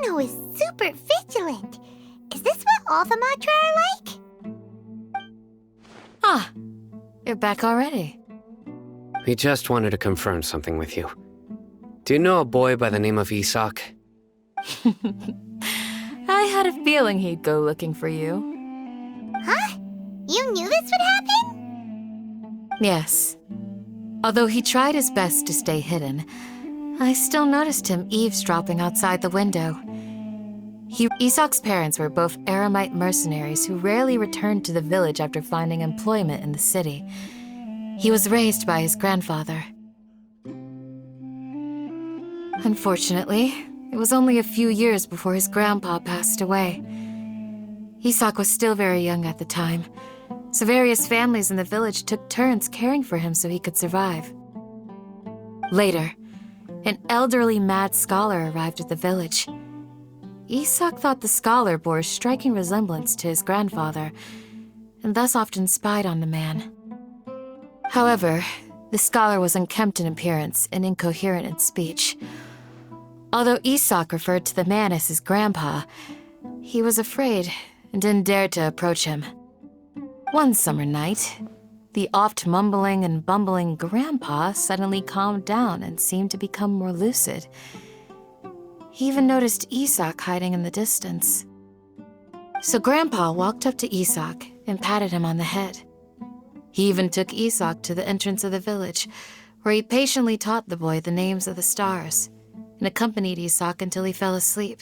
Sino is super vigilant. Is this what all the Matra are like? Ah, you're back already. We just wanted to confirm something with you. Do you know a boy by the name of Isak? I had a feeling he'd go looking for you. Huh? You knew this would happen? Yes. Although he tried his best to stay hidden, I still noticed him eavesdropping outside the window. Isak's parents were both Aramite mercenaries who rarely returned to the village after finding employment in the city. He was raised by his grandfather. Unfortunately, it was only a few years before his grandpa passed away. Isak was still very young at the time, so various families in the village took turns caring for him so he could survive. Later, an elderly mad scholar arrived at the village. Isak thought the scholar bore a striking resemblance to his grandfather, and thus often spied on the man. However, the scholar was unkempt in appearance and incoherent in speech. Although Isak referred to the man as his grandpa, he was afraid and didn't dare to approach him. One summer night, the oft mumbling and bumbling grandpa suddenly calmed down and seemed to become more lucid. He even noticed Isak hiding in the distance. So Grandpa walked up to Isak and patted him on the head. He even took Isak to the entrance of the village, where he patiently taught the boy the names of the stars and accompanied Isak until he fell asleep.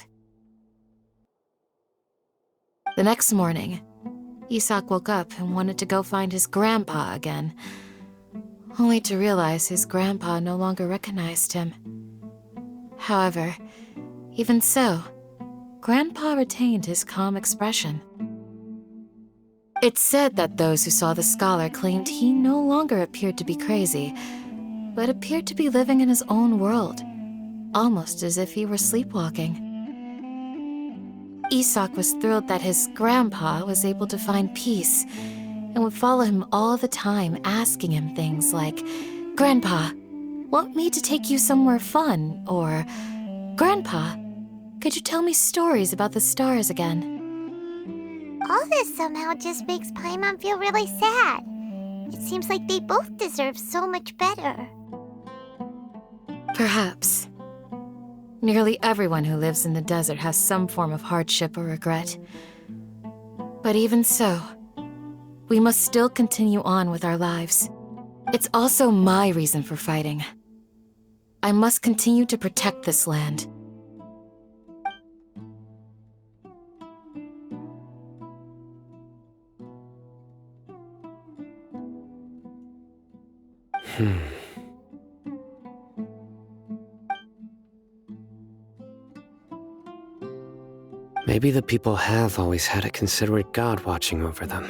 The next morning, Isak woke up and wanted to go find his grandpa again, only to realize his grandpa no longer recognized him. However, even so, Grandpa retained his calm expression. It's said that those who saw the scholar claimed he no longer appeared to be crazy, but appeared to be living in his own world, almost as if he were sleepwalking. Isak was thrilled that his grandpa was able to find peace and would follow him all the time, asking him things like, "Grandpa, want me to take you somewhere fun?" Or, "Grandpa, could you tell me stories about the stars again?" All this somehow just makes Paimon feel really sad. It seems like they both deserve so much better. Perhaps. Nearly everyone who lives in the desert has some form of hardship or regret. But even so, we must still continue on with our lives. It's also my reason for fighting. I must continue to protect this land. Maybe the people have always had a considerate god watching over them.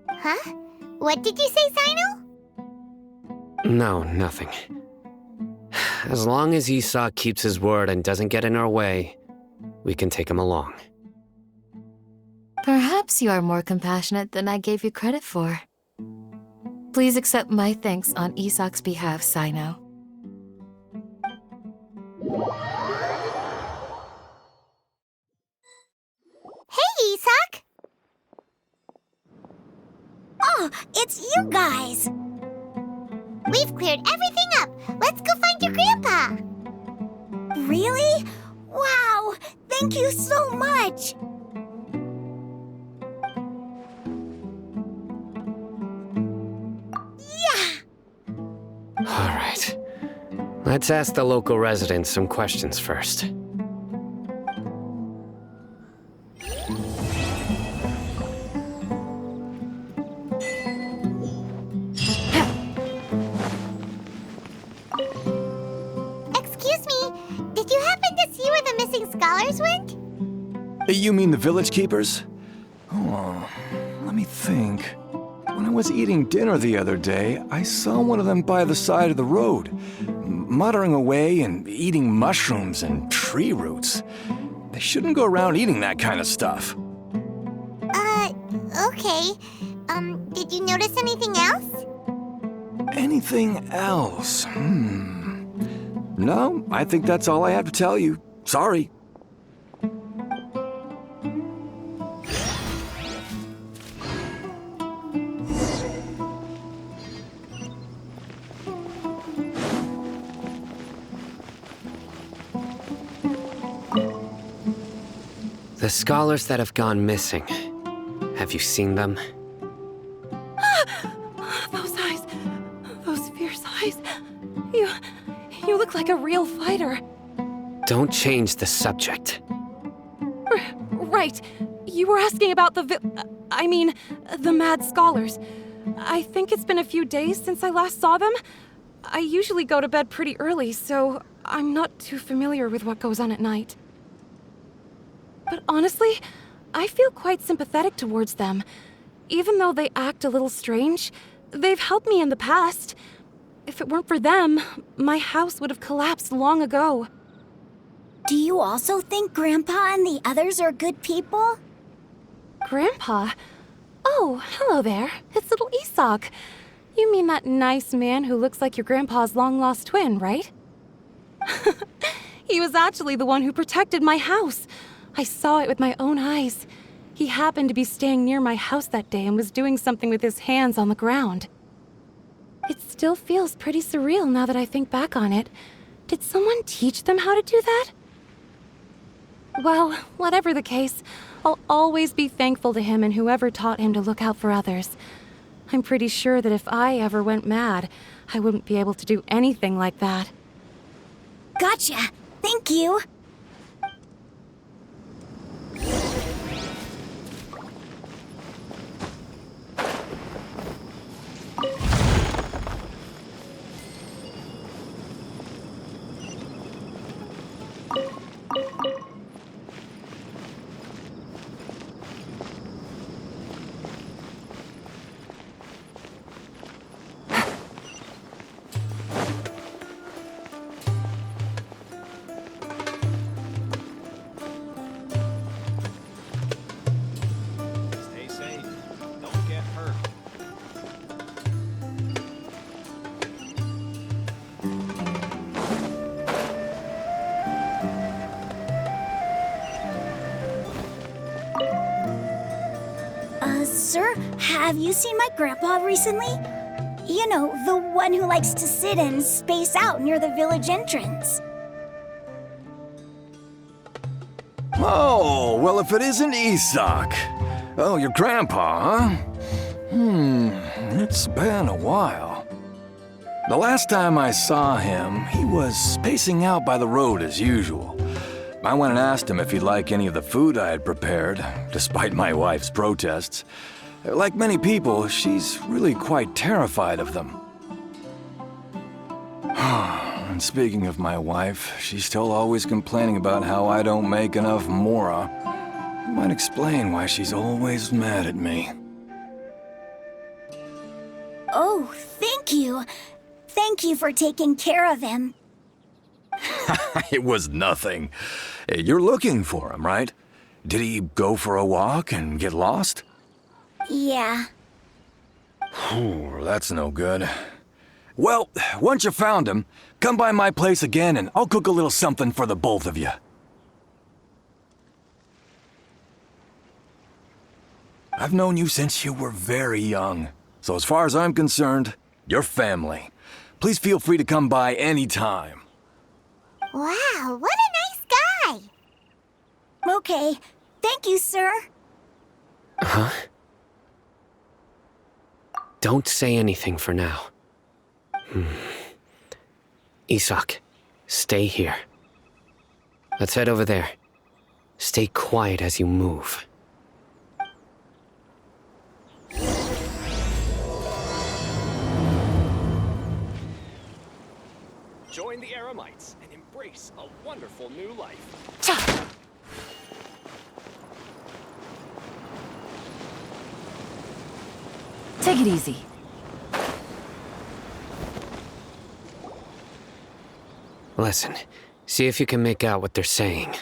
Huh? What did you say, Sino? No, nothing. As long as Isak keeps his word and doesn't get in our way, we can take him along. Perhaps you are more compassionate than I gave you credit for. Please accept my thanks on Isak's behalf, Sino. Hey, Isak! Oh, it's you guys! We've cleared everything up. Let's go find your grandpa. Really? Wow! Thank you so much! All right. Let's ask the local residents some questions first. Excuse me, did you happen to see where the missing scholars went? You mean the village keepers? Oh, let me think. When I was eating dinner the other day, I saw one of them by the side of the road, muttering away and eating mushrooms and tree roots. They shouldn't go around eating that kind of stuff. Okay. Did you notice anything else? Anything else? No, I think that's all I have to tell you. Sorry. The scholars that have gone missing. Have you seen them? Those eyes. Those fierce eyes. You look like a real fighter. Don't change the subject. Right. You were asking about the mad scholars. I think it's been a few days since I last saw them. I usually go to bed pretty early, so I'm not too familiar with what goes on at night. But honestly, I feel quite sympathetic towards them. Even though they act a little strange, they've helped me in the past. If it weren't for them, my house would have collapsed long ago. Do you also think Grandpa and the others are good people? Grandpa? Oh, hello there. It's little Isak. You mean that nice man who looks like your grandpa's long-lost twin, right? He was actually the one who protected my house. I saw it with my own eyes. He happened to be staying near my house that day and was doing something with his hands on the ground. It still feels pretty surreal now that I think back on it. Did someone teach them how to do that? Well, whatever the case, I'll always be thankful to him and whoever taught him to look out for others. I'm pretty sure that if I ever went mad, I wouldn't be able to do anything like that. Gotcha. Thank you. Stay safe. Don't get hurt. Sir, have you seen my grandpa recently? You know, the one who likes to sit and space out near the village entrance. Oh, well, if it isn't Isak. Oh, your grandpa, huh? It's been a while. The last time I saw him, he was spacing out by the road as usual. I went and asked him if he'd like any of the food I had prepared, despite my wife's protests. Like many people, she's really quite terrified of them. And speaking of my wife, she's still always complaining about how I don't make enough mora. It might explain why she's always mad at me. Oh, thank you. Thank you for taking care of him. It was nothing. You're looking for him, right? Did he go for a walk and get lost? Yeah. Oh, that's no good. Well, once you found him, come by my place again and I'll cook a little something for the both of you. I've known you since you were very young, so as far as I'm concerned, you're family. Please feel free to come by anytime. Wow, what a nice guy. Okay, thank you, sir. Huh? Don't say anything for now. Isak, stay here. Let's head over there. Stay quiet as you move. Join the Eremites and embrace a wonderful new life. Take it easy. Listen, see if you can make out what they're saying.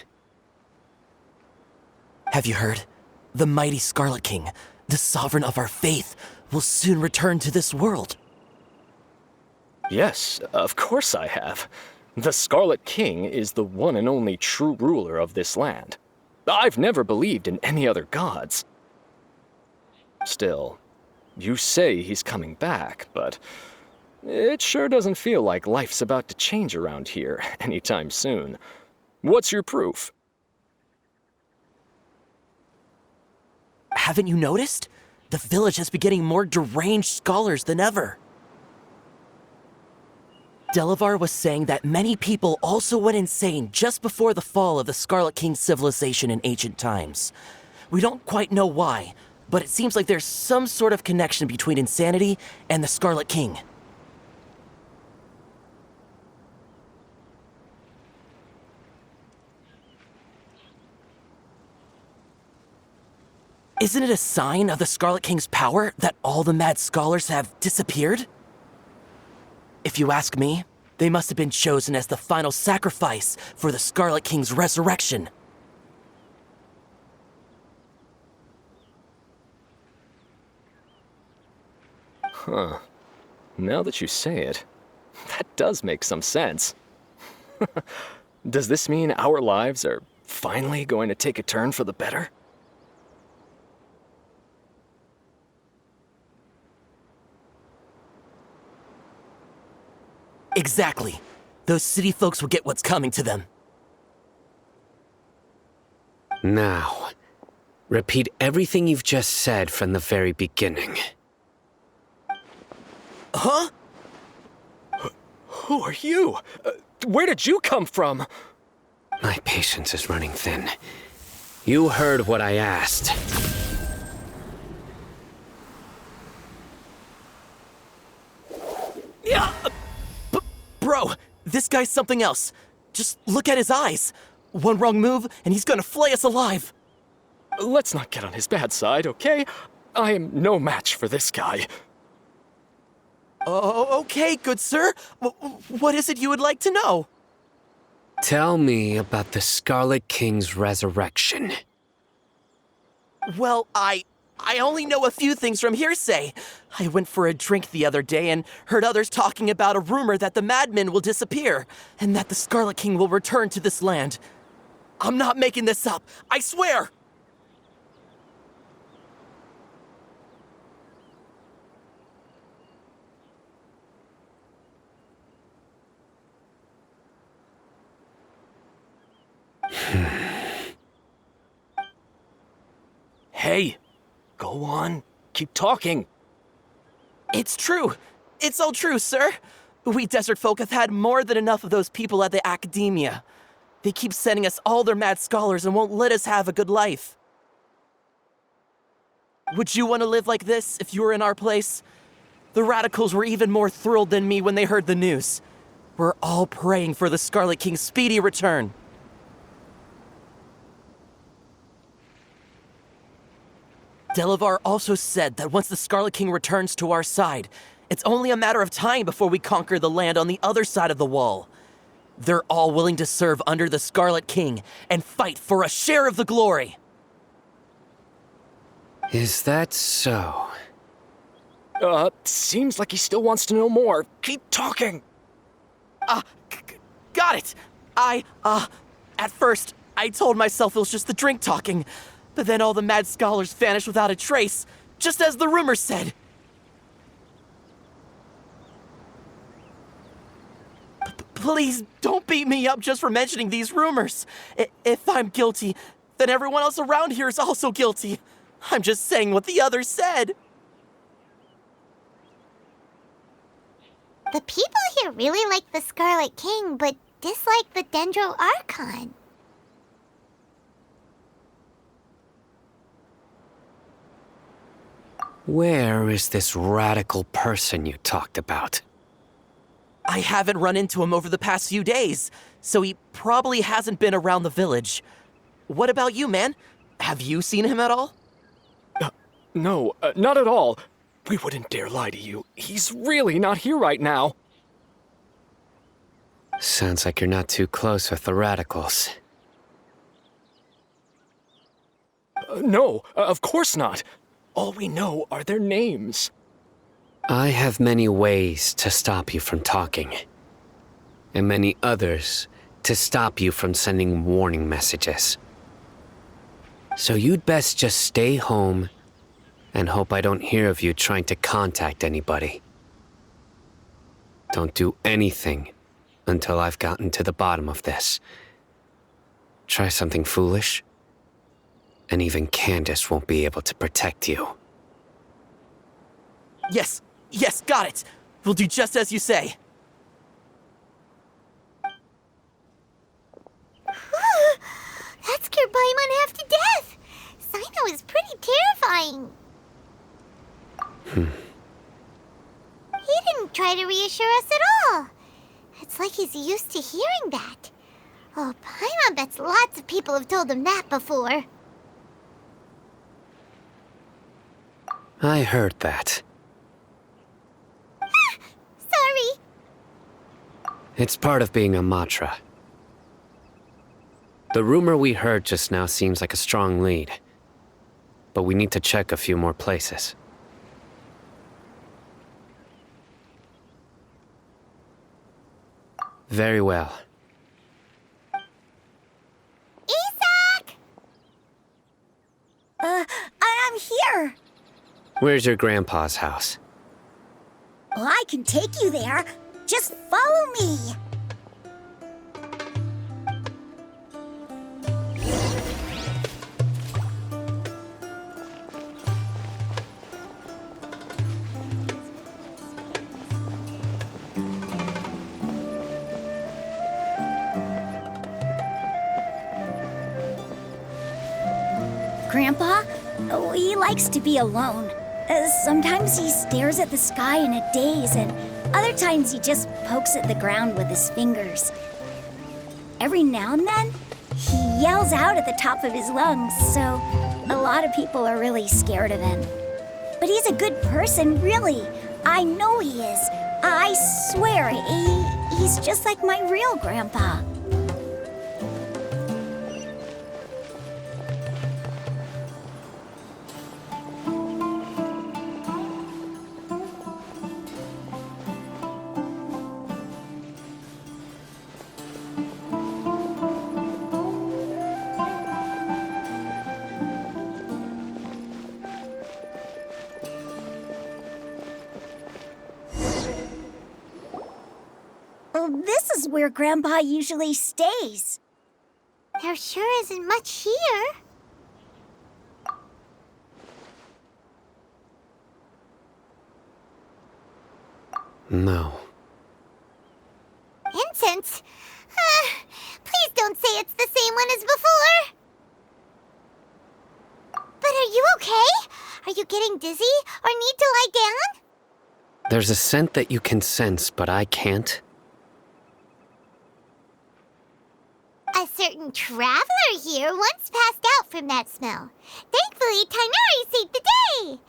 Have you heard? The mighty Scarlet King, the sovereign of our faith, will soon return to this world. Yes, of course I have. The Scarlet King is the one and only true ruler of this land. I've never believed in any other gods. Still, you say he's coming back, but it sure doesn't feel like life's about to change around here anytime soon. What's your proof? Haven't you noticed? The village has been getting more deranged scholars than ever. Delavar was saying that many people also went insane just before the fall of the Scarlet King civilization in ancient times. We don't quite know why, but it seems like there's some sort of connection between insanity and the Scarlet King. Isn't it a sign of the Scarlet King's power that all the mad scholars have disappeared? If you ask me, they must have been chosen as the final sacrifice for the Scarlet King's resurrection. Huh. Now that you say it, that does make some sense. Does this mean our lives are finally going to take a turn for the better? Exactly. Those city folks will get what's coming to them. Now, repeat everything you've just said from the very beginning. Huh? Who are you? Where did you come from? My patience is running thin. You heard what I asked. Yeah! Bro, this guy's something else. Just look at his eyes. One wrong move, and he's gonna flay us alive. Let's not get on his bad side, okay? I am no match for this guy. Oh, okay, good sir. What is it you would like to know? Tell me about the Scarlet King's resurrection. Well, I only know a few things from hearsay. I went for a drink the other day and heard others talking about a rumor that the madmen will disappear and that the Scarlet King will return to this land. I'm not making this up, I swear! Hey, go on. Keep talking. It's true. It's all true, sir. We desert folk have had more than enough of those people at the academia. They keep sending us all their mad scholars and won't let us have a good life. Would you want to live like this if you were in our place? The radicals were even more thrilled than me when they heard the news. We're all praying for the Scarlet King's speedy return. Delavar also said that once the Scarlet King returns to our side, it's only a matter of time before we conquer the land on the other side of the wall. They're all willing to serve under the Scarlet King and fight for a share of the glory. Is that so? Seems like he still wants to know more. Keep talking. Got it. At first, I told myself it was just the drink talking, but then all the mad scholars vanished without a trace, just as the rumors said. Please don't beat me up just for mentioning these rumors. If I'm guilty, then everyone else around here is also guilty. I'm just saying what the others said. The people here really like the Scarlet King, but dislike the Dendro Archon. Where is this radical person you talked about? I haven't run into him over the past few days, so he probably hasn't been around the village. What about you, man? Have you seen him at all? No, not at all. We wouldn't dare lie to you. He's really not here right now. Sounds like you're not too close with the radicals. No, of course not. All we know are their names. I have many ways to stop you from talking. and many others to stop you from sending warning messages. So you'd best just stay home and hope I don't hear of you trying to contact anybody. Don't do anything until I've gotten to the bottom of this. Try something foolish, and even Candace won't be able to protect you. Yes, got it. We'll do just as you say. That scared Paimon half to death. Sino is pretty terrifying. He didn't try to reassure us at all. It's like he's used to hearing that. Oh, Paimon bets lots of people have told him that before. I heard that. Sorry. It's part of being a Matra. The rumor we heard just now seems like a strong lead, but we need to check a few more places. Very well. Isak! I'm here. Where's your grandpa's house? Well, I can take you there. Just follow me. Grandpa, he likes to be alone. Sometimes he stares at the sky in a daze, and other times he just pokes at the ground with his fingers. Every now and then, he yells out at the top of his lungs, so a lot of people are really scared of him. But he's a good person, really. I know he is. I swear, he's just like my real grandpa. This is where Grandpa usually stays. There sure isn't much here. No. Incense? Please don't say it's the same one as before. But are you okay? Are you getting dizzy or need to lie down? There's a scent that you can sense, but I can't. A certain traveler here once passed out from that smell. Thankfully, Tainari saved the day.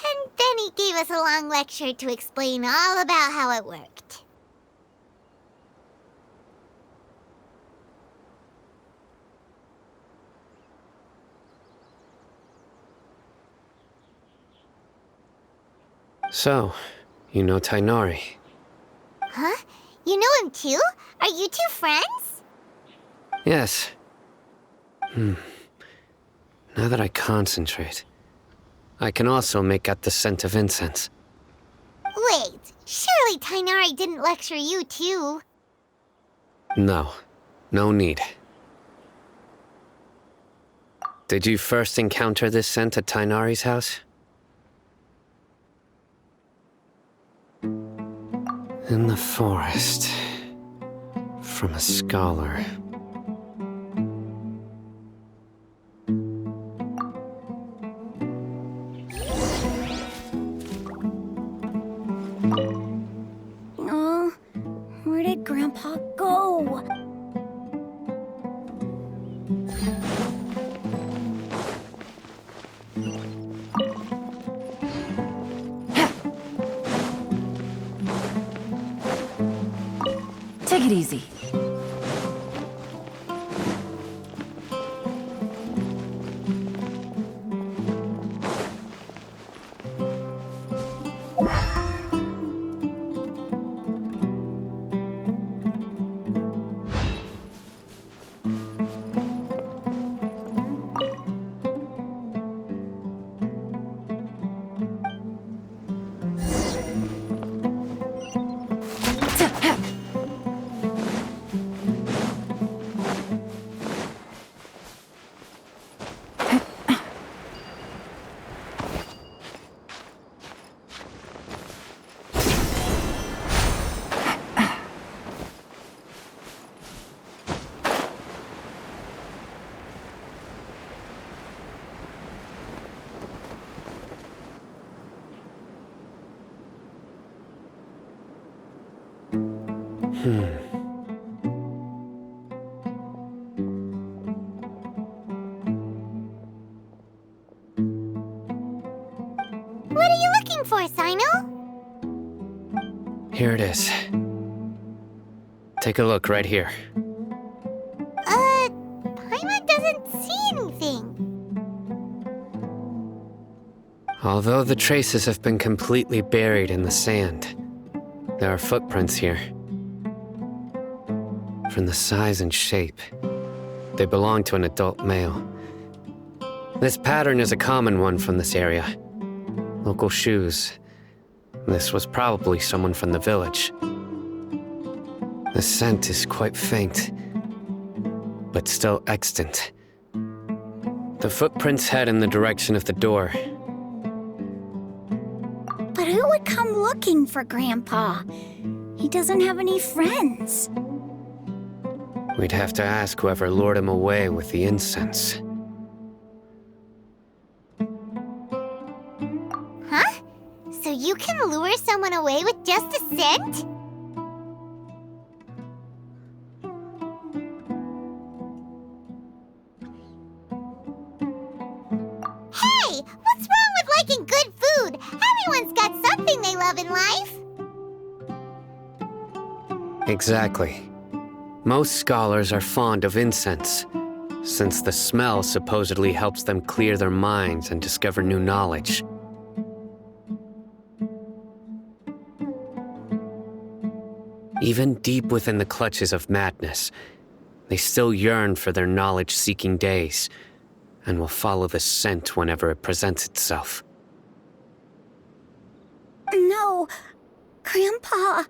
And then he gave us a long lecture to explain all about how it worked. So, you know Tainari. Huh? You know him too? Are you two friends? Yes. Now that I concentrate, I can also make out the scent of incense. Wait, surely Tainari didn't lecture you too. No, no need. Did you first encounter this scent at Tainari's house? In the forest. From a scholar. Where did Grandpa go? Take it easy. What are you looking for, Sino? Here it is. Take a look right here. Paimon doesn't see anything. Although the traces have been completely buried in the sand, there are footprints here. From the size and shape, they belong to an adult male. This pattern is a common one from this area. Local shoes. This was probably someone from the village. The scent is quite faint, but still extant. The footprints head in the direction of the door. But who would come looking for Grandpa? He doesn't have any friends. We'd have to ask whoever lured him away with the incense. Huh? So you can lure someone away with just a scent? Hey! What's wrong with liking good food? Everyone's got something they love in life. Exactly. Most scholars are fond of incense, since the smell supposedly helps them clear their minds and discover new knowledge. Even deep within the clutches of madness, they still yearn for their knowledge-seeking days, and will follow the scent whenever it presents itself. No, Grandpa.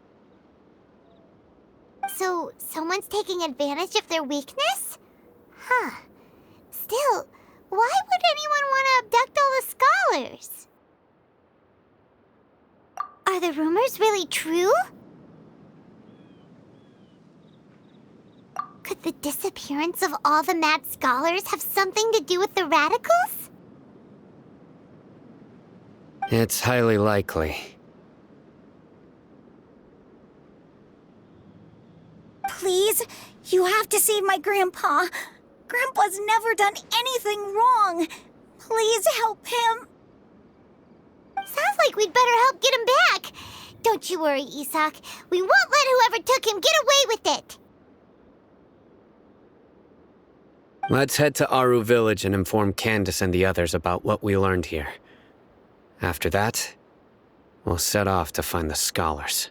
So, someone's taking advantage of their weakness? Huh. Still, why would anyone want to abduct all the scholars? Are the rumors really true? Could the disappearance of all the mad scholars have something to do with the radicals? It's highly likely. Please, you have to save my Grandpa. Grandpa's never done anything wrong. Please help him. Sounds like we'd better help get him back. Don't you worry, Isak. We won't let whoever took him get away with it. Let's head to Aru Village and inform Candace and the others about what we learned here. After that, we'll set off to find the scholars.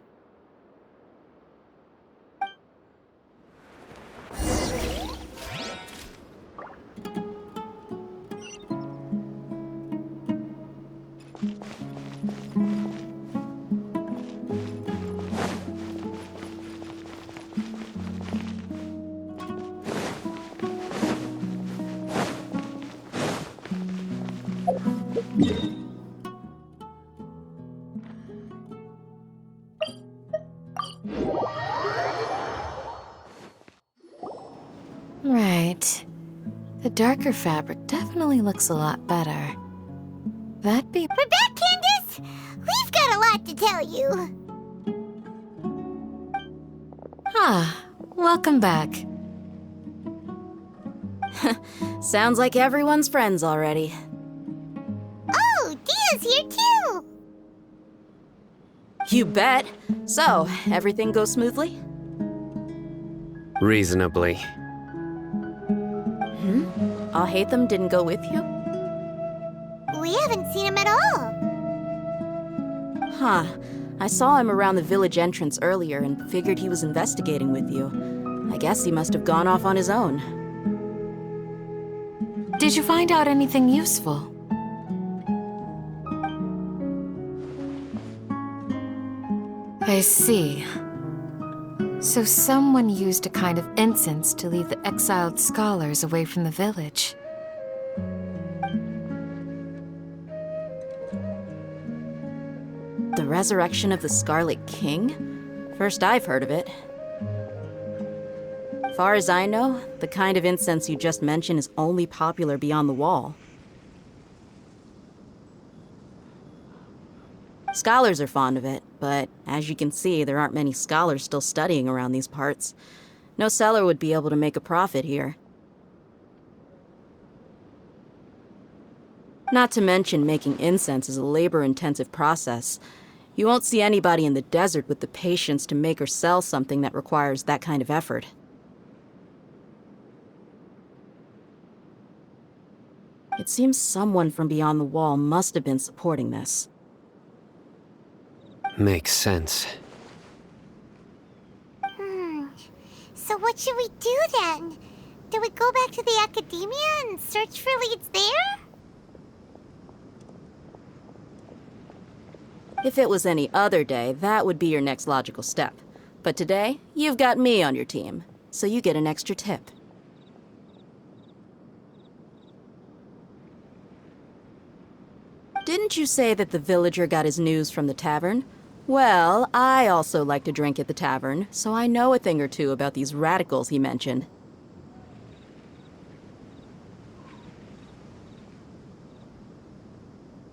Right. The darker fabric definitely looks a lot better. That'd be... We're back, Candace! We've got a lot to tell you. Ah, welcome back. Sounds like everyone's friends already. Oh, Dia's here too! You bet. So, everything goes smoothly? Reasonably. Alhaitham didn't go with you? We haven't seen him at all. Huh. I saw him around the village entrance earlier and figured he was investigating with you. I guess he must have gone off on his own. Did you find out anything useful? I see. So someone used a kind of incense to lead the exiled scholars away from the village. The resurrection of the Scarlet King? First I've heard of it. Far as I know, the kind of incense you just mentioned is only popular beyond the wall. Scholars are fond of it, but as you can see, there aren't many scholars still studying around these parts. No seller would be able to make a profit here. Not to mention, making incense is a labor-intensive process. You won't see anybody in the desert with the patience to make or sell something that requires that kind of effort. It seems someone from beyond the wall must have been supporting this. Makes sense. So what should we do then? Do we go back to the academia and search for leads there? If it was any other day, that would be your next logical step. But today, you've got me on your team, so you get an extra tip. Didn't you say that the villager got his news from the tavern? Well, I also like to drink at the tavern, so I know a thing or two about these radicals he mentioned.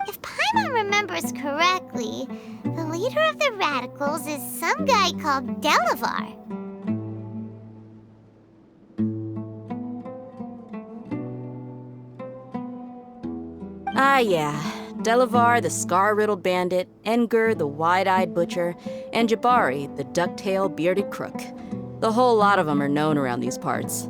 If Paimon remembers correctly, the leader of the radicals is some guy called Delavar. Ah, yeah. Delavar, the scar-riddled bandit, Engur, the wide-eyed butcher, and Jabari, the duck-tailed bearded crook. The whole lot of them are known around these parts.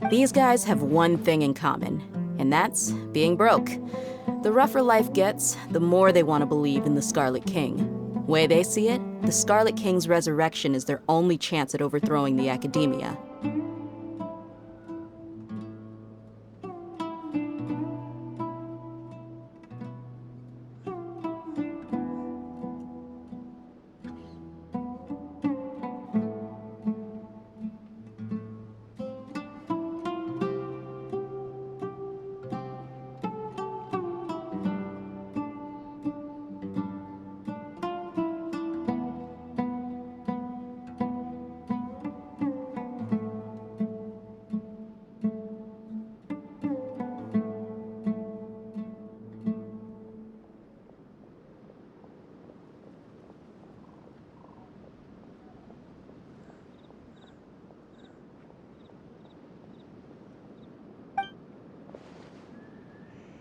These guys have one thing in common, and that's being broke. The rougher life gets, the more they want to believe in the Scarlet King. Way they see it, the Scarlet King's resurrection is their only chance at overthrowing the academia.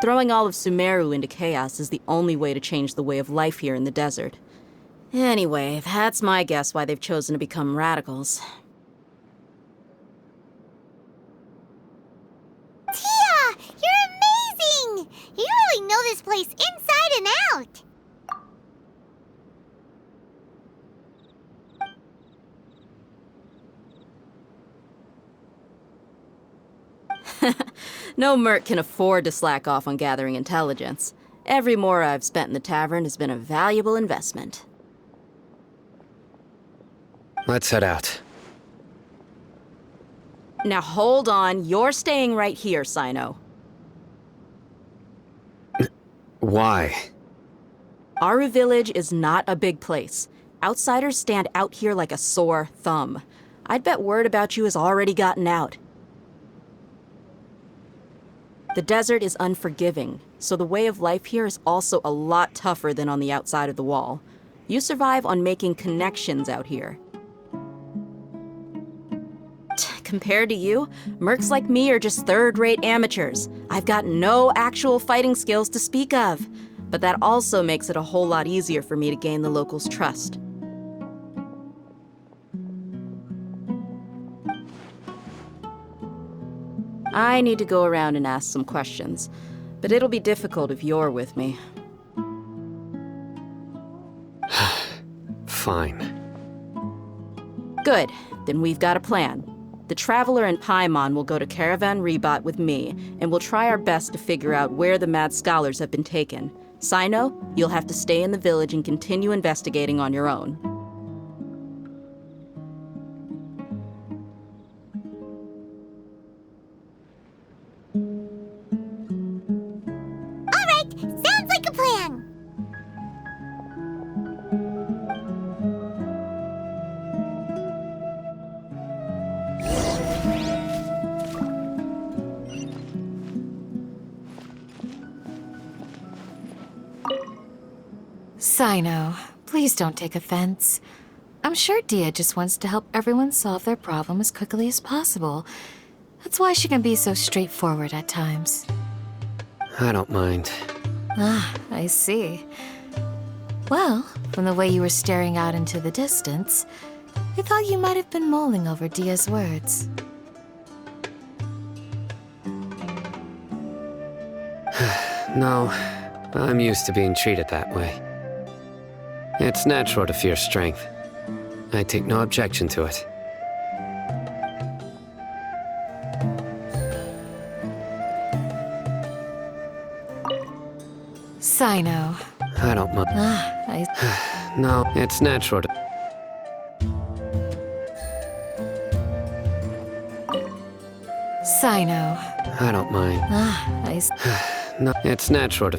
Throwing all of Sumeru into chaos is the only way to change the way of life here in the desert. Anyway, that's my guess why they've chosen to become radicals. Tia! You're amazing! You really know this place inside and out! No merc can afford to slack off on gathering intelligence. Every mora I've spent in the tavern has been a valuable investment. Let's head out. Now hold on, you're staying right here, Sino. Why? Aru Village is not a big place. Outsiders stand out here like a sore thumb. I'd bet word about you has already gotten out. The desert is unforgiving, so the way of life here is also a lot tougher than on the outside of the wall. You survive on making connections out here. Compared to you, mercs like me are just third-rate amateurs. I've got no actual fighting skills to speak of, but that also makes it a whole lot easier for me to gain the locals' trust. I need to go around and ask some questions, but it'll be difficult if you're with me. Fine. Good, then we've got a plan. The Traveler and Paimon will go to Caravan Rebot with me, and we'll try our best to figure out where the Mad Scholars have been taken. Sino, you'll have to stay in the village and continue investigating on your own. All right, sounds like a plan. Sino, please don't take offense. I'm sure Dia just wants to help everyone solve their problem as quickly as possible. That's why she can be so straightforward at times. I don't mind. Ah, I see. Well, from the way you were staring out into the distance, I thought you might have been mulling over Dia's words. No, I'm used to being treated that way. It's natural to fear strength. I take no objection to it. Sino. I don't mind. Ah, No, it's natural to... Sino. I don't mind. Ah, No, it's natural to...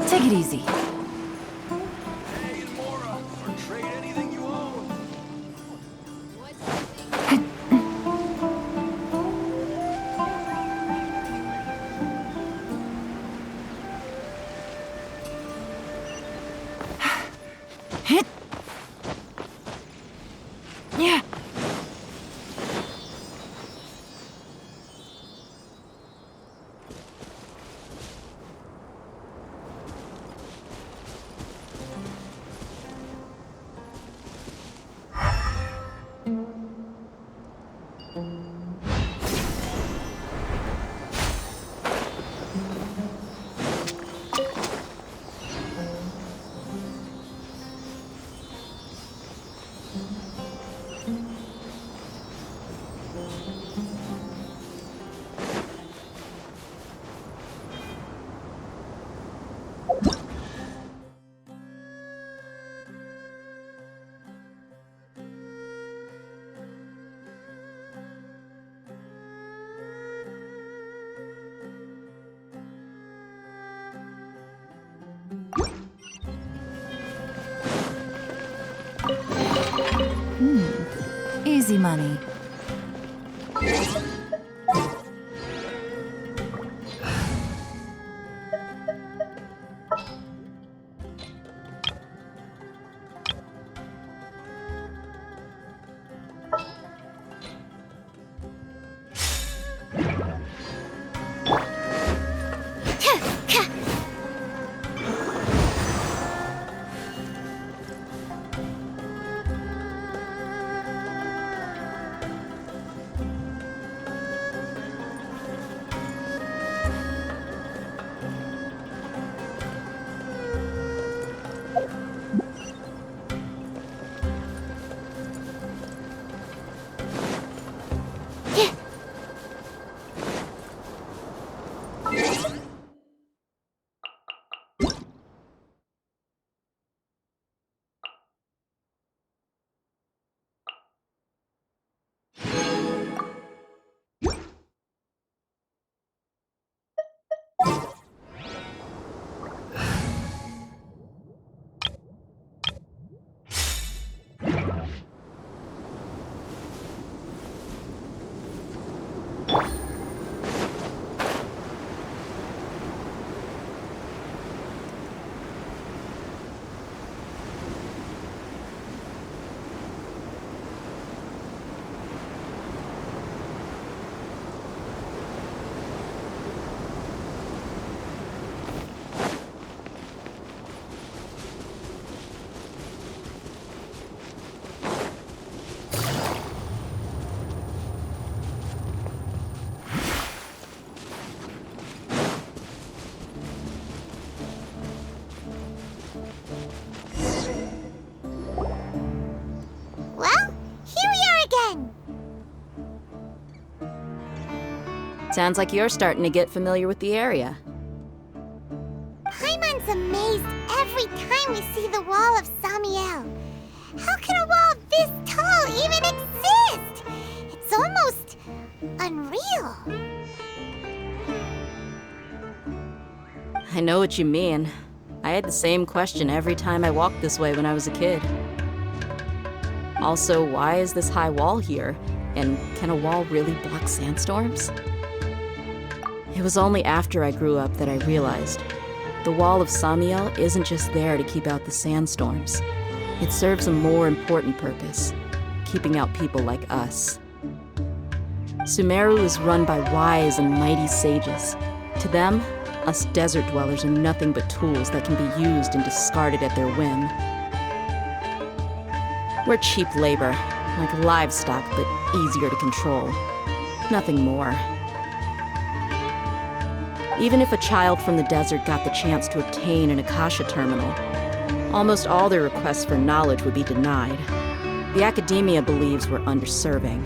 Take it easy. Hey, Mora, or trade anything you own. Yeah. Easy money. Well, here we are again. Sounds like you're starting to get familiar with the area. Paimon's amazed every time we see the wall of Samiel. How can a wall this tall even exist? It's almost unreal. I know what you mean. I had the same question every time I walked this way when I was a kid. Also, why is this high wall here? And can a wall really block sandstorms? It was only after I grew up that I realized the wall of Samiel isn't just there to keep out the sandstorms. It serves a more important purpose, keeping out people like us. Sumeru is run by wise and mighty sages. To them, us desert dwellers are nothing but tools that can be used and discarded at their whim. We're cheap labor, like livestock, but easier to control. Nothing more. Even if a child from the desert got the chance to obtain an Akasha terminal, almost all their requests for knowledge would be denied. The academia believes we're underserving.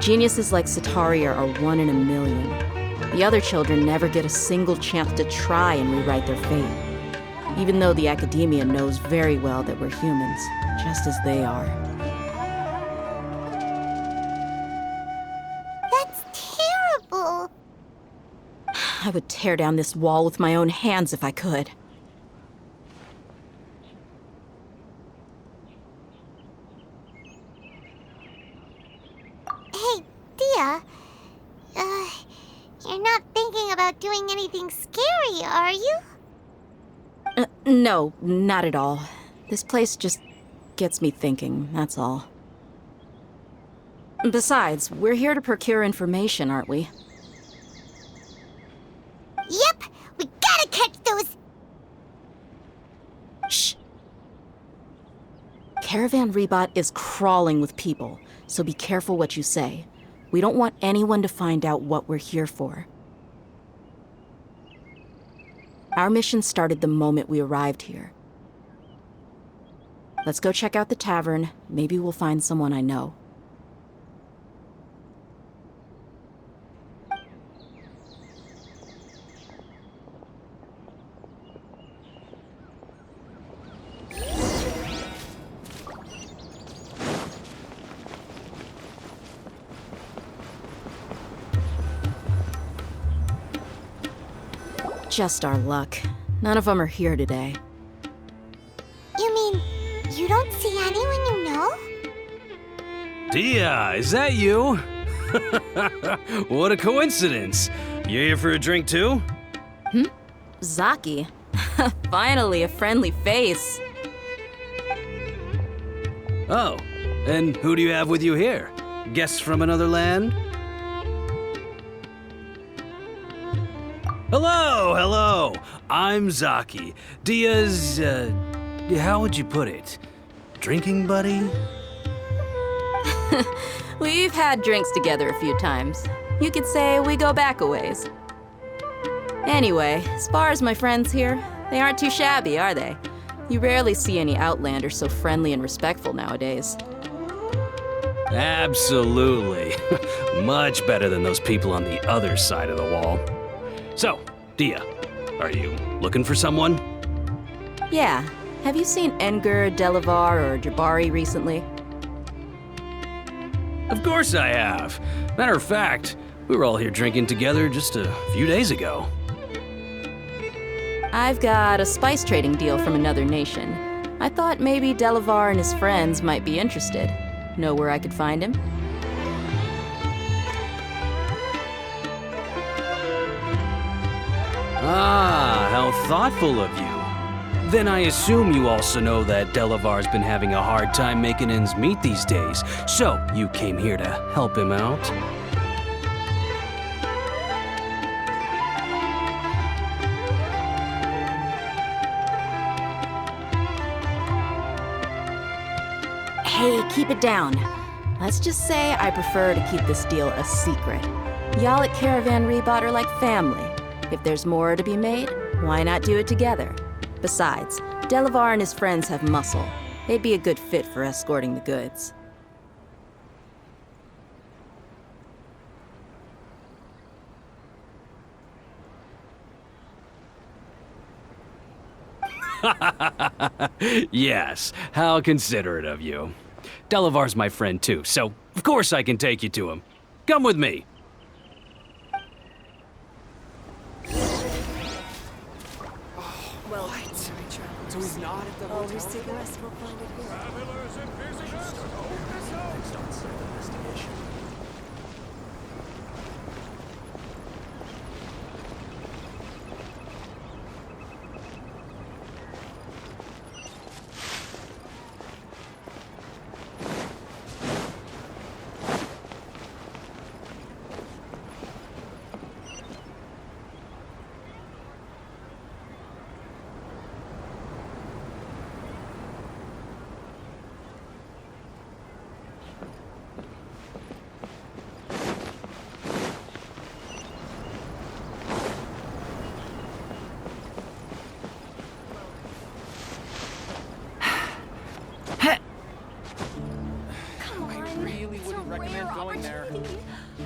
Geniuses like Sataria are one in a million. The other children never get a single chance to try and rewrite their fate, even though the academia knows very well that we're humans, just as they are. That's terrible. I would tear down this wall with my own hands if I could. Hey, Dia. You're not thinking about doing anything scary, are you? No, not at all. This place just gets me thinking, that's all. Besides, we're here to procure information, aren't we? Yep, we gotta catch those. Shh. Caravan Rebot is crawling with people, so be careful what you say. We don't want anyone to find out what we're here for. Our mission started the moment we arrived here. Let's go check out the tavern. Maybe we'll find someone I know. Just our luck. None of them are here today. You mean you don't see anyone you know? Dia, is that you? What a coincidence. You here for a drink too? Zaki. Finally, a friendly face. Oh, and who do you have with you here? Guests from another land? Hello. I'm Zaki. Dia's, how would you put it? Drinking buddy? We've had drinks together a few times. You could say we go back a ways. Anyway, as far as my friends here, they aren't too shabby, are they? You rarely see any Outlanders so friendly and respectful nowadays. Absolutely. Much better than those people on the other side of the wall. So, Dia, are you looking for someone? Yeah. Have you seen Enger, Delavar, or Jabari recently? Of course I have. Matter of fact, we were all here drinking together just a few days ago. I've got a spice trading deal from another nation. I thought maybe Delavar and his friends might be interested. Know where I could find him? Ah, how thoughtful of you. Then I assume you also know that Delavar's been having a hard time making ends meet these days, so you came here to help him out? Hey, keep it down. Let's just say I prefer to keep this deal a secret. Y'all at Caravan Rebot are like family. If there's more to be made, why not do it together? Besides, Delavar and his friends have muscle. They'd be a good fit for escorting the goods. Yes, how considerate of you. Delavar's my friend too, so of course I can take you to him. Come with me.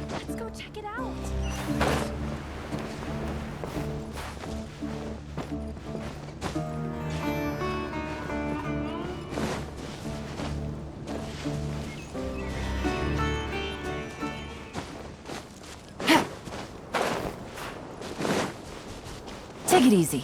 Let's go check it out. Take it easy.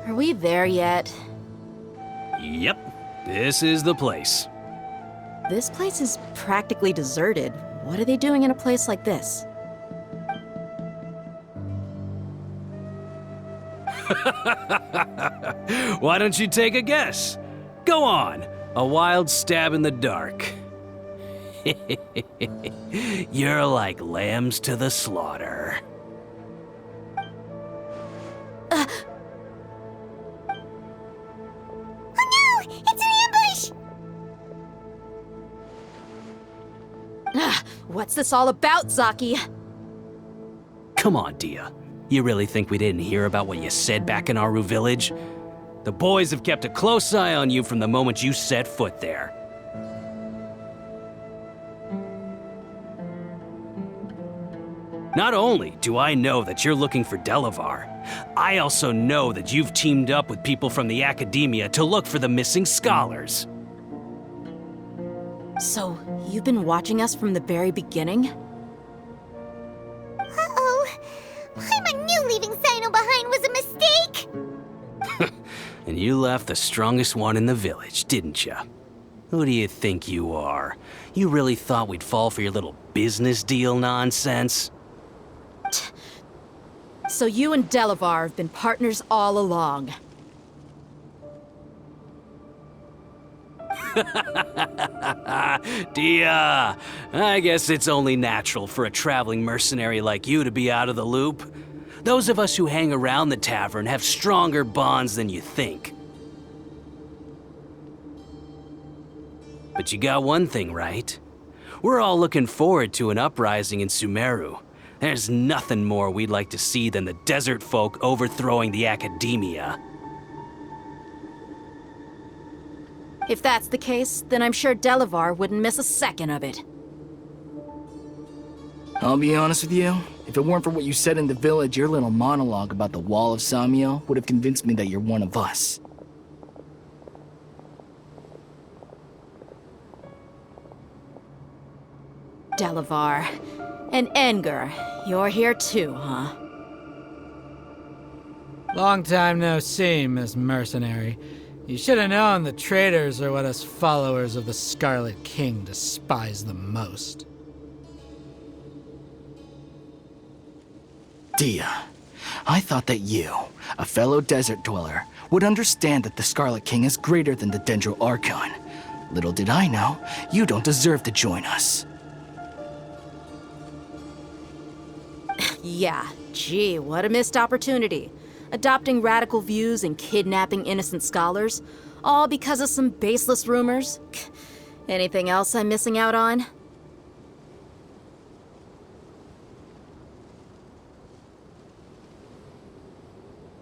Are we there yet? Yep, this is the place. This place is practically deserted. What are they doing in a place like this? Why don't you take a guess? Go on, a wild stab in the dark. You're like lambs to the slaughter. Oh no! It's an ambush! What's this all about, Zaki? Come on, Dia. You really think we didn't hear about what you said back in Aru village? The boys have kept a close eye on you from the moment you set foot there. Not only do I know that you're looking for Delavar, I also know that you've teamed up with people from the Academia to look for the missing scholars. So, you've been watching us from the very beginning? Uh-oh. I knew leaving Sino behind was a mistake! And you left the strongest one in the village, didn't you? Who do you think you are? You really thought we'd fall for your little business deal nonsense? So you and Delavar have been partners all along. Dia, I guess it's only natural for a traveling mercenary like you to be out of the loop. Those of us who hang around the tavern have stronger bonds than you think. But you got one thing right. We're all looking forward to an uprising in Sumeru. There's nothing more we'd like to see than the desert folk overthrowing the Academia. If that's the case, then I'm sure Delavar wouldn't miss a second of it. I'll be honest with you, if it weren't for what you said in the village, your little monologue about the Wall of Samiel would have convinced me that you're one of us. Delavar. And Enger, you're here too, huh? Long time no see, Miss Mercenary. You should have known the traitors are what us followers of the Scarlet King despise the most. Dia, I thought that you, a fellow desert dweller, would understand that the Scarlet King is greater than the Dendro Archon. Little did I know, you don't deserve to join us. Yeah, gee, what a missed opportunity. Adopting radical views and kidnapping innocent scholars, all because of some baseless rumors. Anything else I'm missing out on?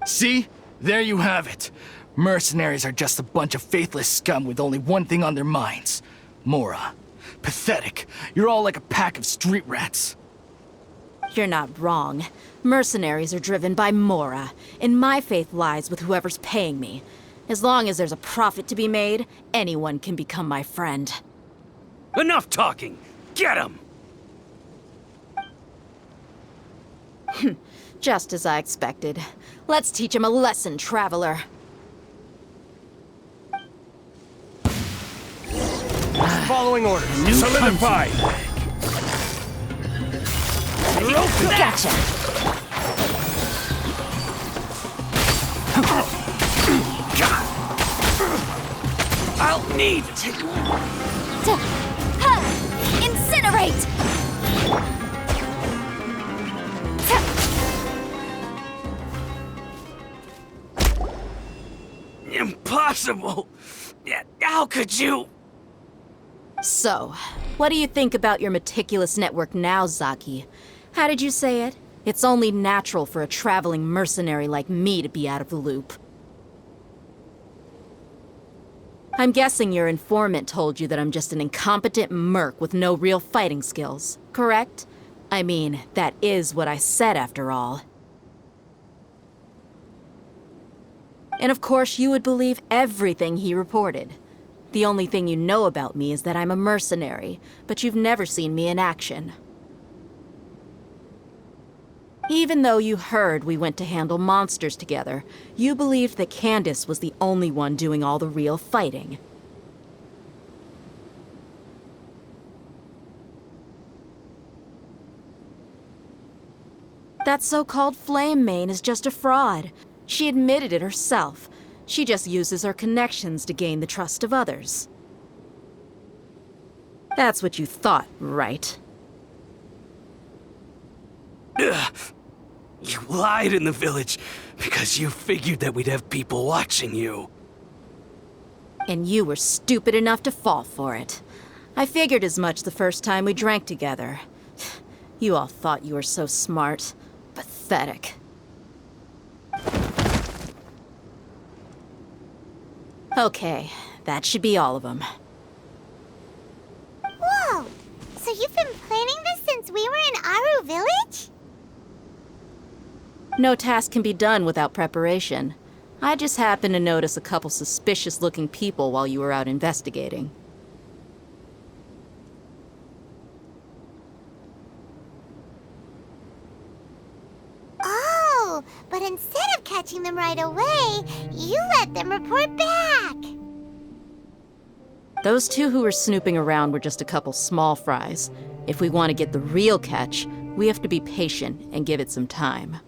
See? There you have it. Mercenaries are just a bunch of faithless scum with only one thing on their minds. Mora. Pathetic. You're all like a pack of street rats. You're not wrong. Mercenaries are driven by Mora, and my faith lies with whoever's paying me. As long as there's a profit to be made, anyone can become my friend. Enough talking! Get him! Just as I expected. Let's teach him a lesson, traveler. Following orders. Solidify. Gotcha! I'll need to... Incinerate! Impossible! How could you? So, what do you think about your meticulous network now, Zaki? How did you say it? It's only natural for a traveling mercenary like me to be out of the loop. I'm guessing your informant told you that I'm just an incompetent merc with no real fighting skills, correct? I mean, that is what I said after all. And of course, you would believe everything he reported. The only thing you know about me is that I'm a mercenary, but you've never seen me in action. Even though you heard we went to handle monsters together, you believed that Candace was the only one doing all the real fighting. That so-called Flame Mane is just a fraud. She admitted it herself. She just uses her connections to gain the trust of others. That's what you thought, right? Ugh. You lied in the village because you figured that we'd have people watching you. And you were stupid enough to fall for it. I figured as much the first time we drank together. You all thought you were so smart. Pathetic. Okay, that should be all of them. Whoa! So you've been planning this since we were in Aru Village? No task can be done without preparation. I just happened to notice a couple suspicious-looking people while you were out investigating. Oh, but instead of catching them right away, you let them report back. Those two who were snooping around were just a couple small fries. If we want to get the real catch, we have to be patient and give it some time.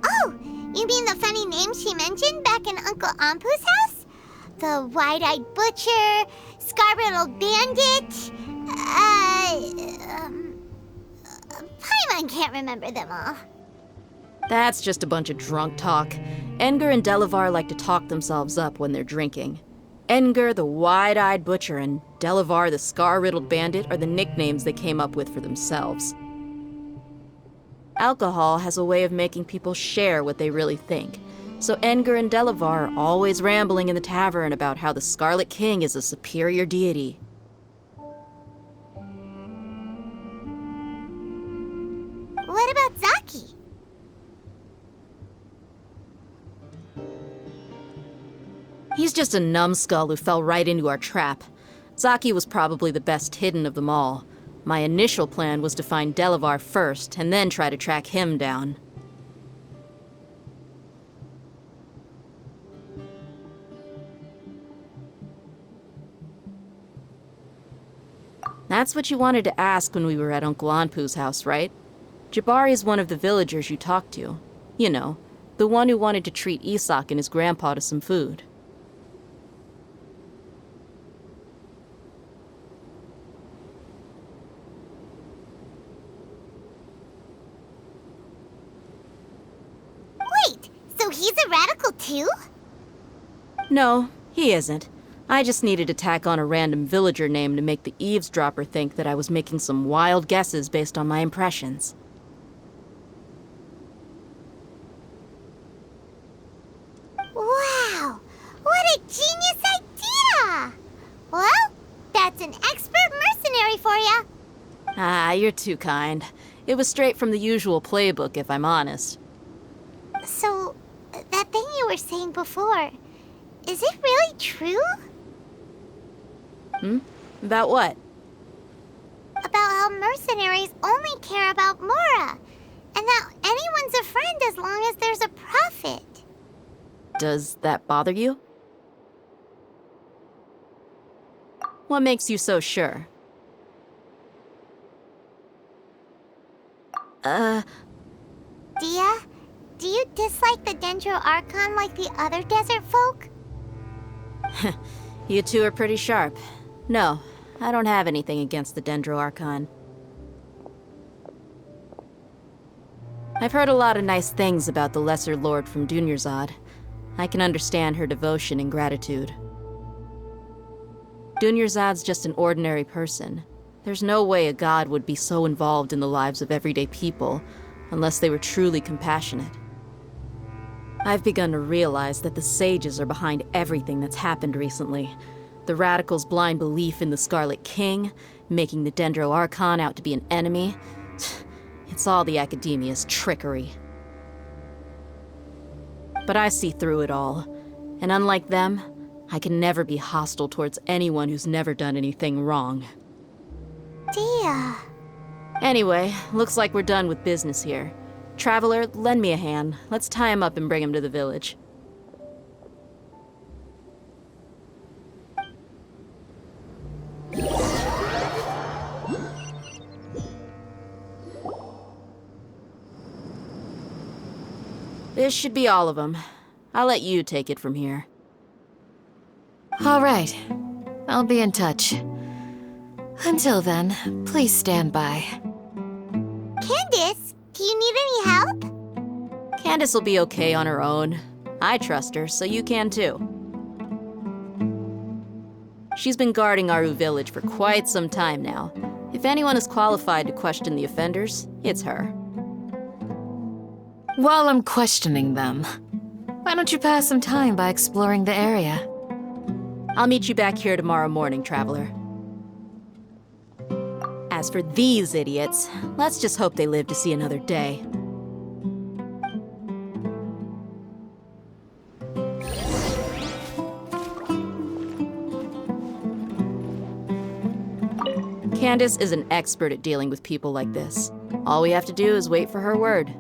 Oh, you mean the funny name she mentioned back in Uncle Ampu's house? The wide-eyed butcher, scar-riddled bandit, Paimon can't remember them all. That's just a bunch of drunk talk. Enger and Delavar like to talk themselves up when they're drinking. Enger, the wide-eyed butcher, and Delavar, the scar-riddled bandit, are the nicknames they came up with for themselves. Alcohol has a way of making people share what they really think. So Enger and Delavar are always rambling in the tavern about how the Scarlet King is a superior deity. What about Zaki? He's just a numbskull who fell right into our trap. Zaki was probably the best hidden of them all. My initial plan was to find Delavar first, and then try to track him down. That's what you wanted to ask when we were at Uncle Anpu's house, right? Jabari is one of the villagers you talked to. You know, the one who wanted to treat Isak and his grandpa to some food. Wait, so he's a radical too? No, he isn't. I just needed to tack on a random villager name to make the eavesdropper think that I was making some wild guesses based on my impressions. Ah, you're too kind. It was straight from the usual playbook, if I'm honest. So, that thing you were saying before, is it really true? About what? About how mercenaries only care about Mora, and that anyone's a friend as long as there's a profit. Does that bother you? What makes you so sure? Dia, do you dislike the Dendro Archon like the other desert folk? You two are pretty sharp. No, I don't have anything against the Dendro Archon. I've heard a lot of nice things about the Lesser Lord from Dunyarzad. I can understand her devotion and gratitude. Dunyarzad's just an ordinary person. There's no way a god would be so involved in the lives of everyday people unless they were truly compassionate. I've begun to realize that the sages are behind everything that's happened recently. The radicals' blind belief in the Scarlet King, making the Dendro Archon out to be an enemy. It's all the Academia's trickery. But I see through it all, and unlike them, I can never be hostile towards anyone who's never done anything wrong. Dia. Anyway, looks like we're done with business here. Traveler, lend me a hand. Let's tie him up and bring him to the village. This should be all of them. I'll let you take it from here. All right. I'll be in touch. Until then, please stand by. Candace, do you need any help? Candace will be okay on her own. I trust her, so you can too. She's been guarding Aru village for quite some time now. If anyone is qualified to question the offenders, it's her. While I'm questioning them, why don't you pass some time by exploring the area? I'll meet you back here tomorrow morning, Traveler. As for these idiots, let's just hope they live to see another day. Candace is an expert at dealing with people like this. All we have to do is wait for her word.